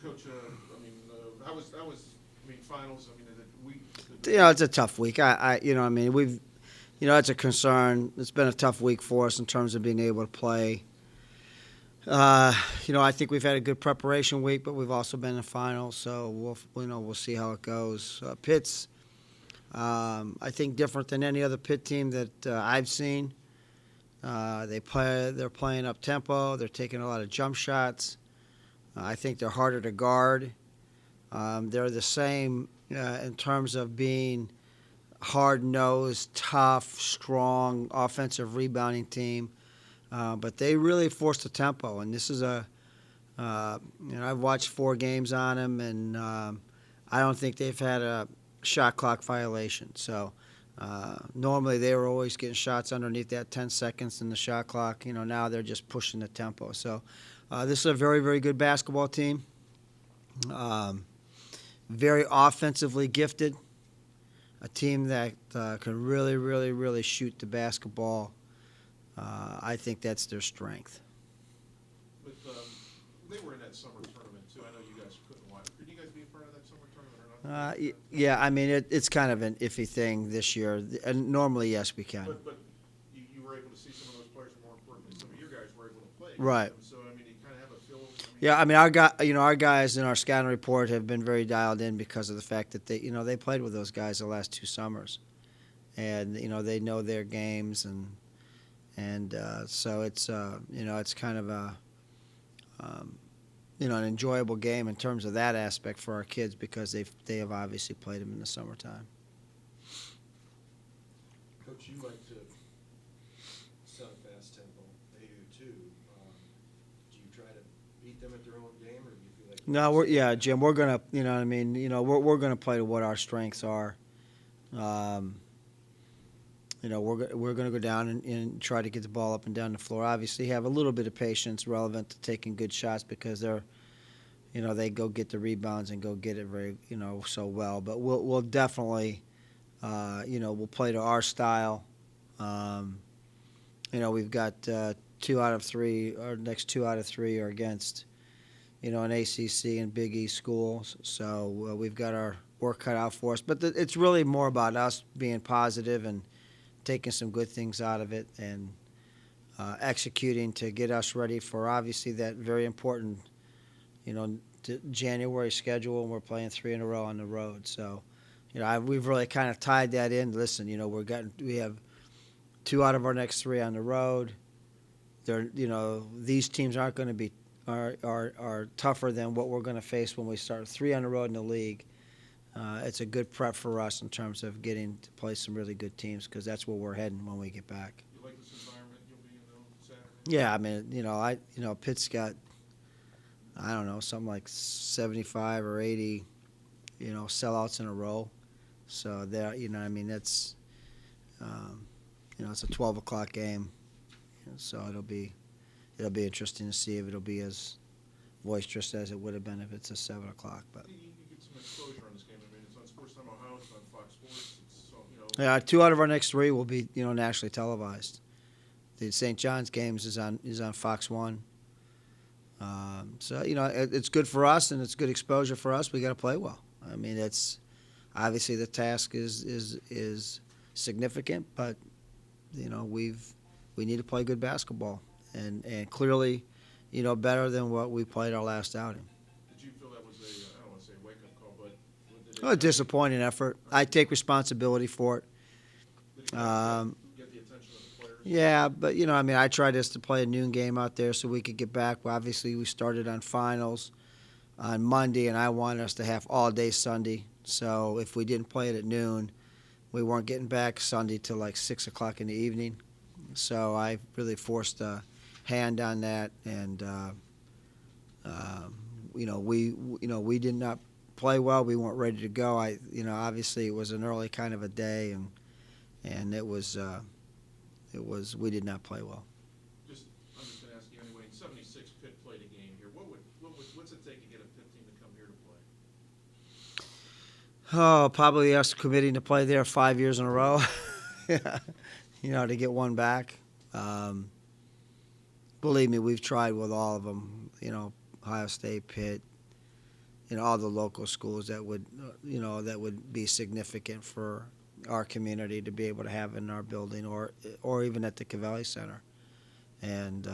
Coach, finals. I mean, It's a tough week. It's a concern. It's been a tough week for us in terms of being able to play. I think we've had a good preparation week, but we've also been in the finals, so we'll see how it goes. Pitt's, I think, different than any other Pitt team that I've seen. They're playing up tempo. They're taking a lot of jump shots. I think they're harder to guard. They're the same in terms of being hard-nosed, tough, strong, offensive rebounding team. But they really forced the tempo, and this is I've watched 4 games on them, and I don't think they've had a shot clock violation. So normally they were always getting shots underneath that 10 seconds in the shot clock. Now they're just pushing the tempo. So this is a very, very good basketball team. Very offensively gifted. A team that can really, really, really shoot the basketball. I think that's their strength. But they were in that summer tournament too. I know you guys couldn't watch. Could you guys be a part of that summer tournament or not? Yeah, I mean it's kind of an iffy thing this year. And normally, yes, we can. But you were able to see some of those players, and more importantly, some of your guys were able to play against Right. them. So I mean, you kind of have a feel. Yeah, I mean our guys in our scouting report have been very dialed in because of the fact that they played with those guys the last 2 summers, and they know their games, and so it's kind of a an enjoyable game in terms of that aspect for our kids because they have obviously played them in the summertime. Coach, you like to set a fast tempo. They do too. Do you try to beat them at their own game, or do you feel like? No, Jim. We're gonna, we're gonna play to what our strengths are. We're gonna go down and try to get the ball up and down the floor. Obviously, have a little bit of patience relevant to taking good shots because they go get the rebounds and go get it very, so well. But we'll definitely, we'll play to our style. We've got 2 out of 3. Our next 2 out of 3 are against, an ACC and Big East schools. So we've got our work cut out for us. But it's really more about us being positive and taking some good things out of it and executing to get us ready for obviously that very important, January schedule, and we're playing 3 in a row on the road. So, we've really kind of tied that in. Listen, we have 2 out of our next 3 on the road. These teams aren't going to be are tougher than what we're going to face when we start 3 on the road in the league. It's a good prep for us in terms of getting to play some really good teams because that's where we're heading when we get back. You like this environment you'll be in Saturday? Yeah, I mean, Pitt's got, I don't know, something like 75 or 80, sellouts in a row. So there, that's, it's a 12 o'clock game, so it'll be interesting to see if it'll be as boisterous as it would have been if it's a 7 o'clock. But You get some exposure on this game. I mean, it's on Sports Time Ohio. It's on Fox Sports. It's so yeah, 2 out of our next 3 will be nationally televised. The St. John's games is on Fox 1. So it's good for us and it's good exposure for us. We got to play well. I mean, it's obviously the task is significant, but we need to play good basketball and clearly, better than what we played our last outing. Did you feel that was I don't want to say wake up call, but A disappointing effort. I take responsibility for it. did it get the attention of the players? Yeah, but I tried us to play a noon game out there so we could get back. Well, obviously, we started on finals on Monday, and I wanted us to have all day Sunday. So if we didn't play it at noon, we weren't getting back Sunday till like 6 o'clock in the evening. So I really forced a hand on that, and we did not play well. We weren't ready to go. Obviously it was an early kind of a day, and it was we did not play well. I'm just going to ask you anyway. In '76, Pitt played a game here. What's it take to get a Pitt team to come here to play? Oh, probably us committing to play there 5 years in a row. To get one back. Believe me, we've tried with all of them. Ohio State, Pitt, all the local schools that would, that would be significant for our community to be able to have in our building, or even at the Cavelli Center. And,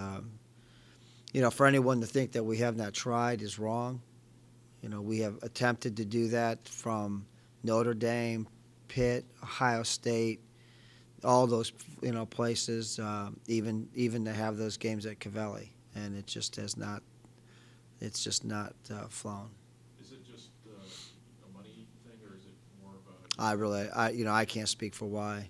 for anyone to think that we have not tried is wrong. We have attempted to do that from Notre Dame, Pitt, Ohio State, all those, places, even to have those games at Cavelli, and it just has not, flown. Is it just a money thing, or is it more of a? I can't speak for why.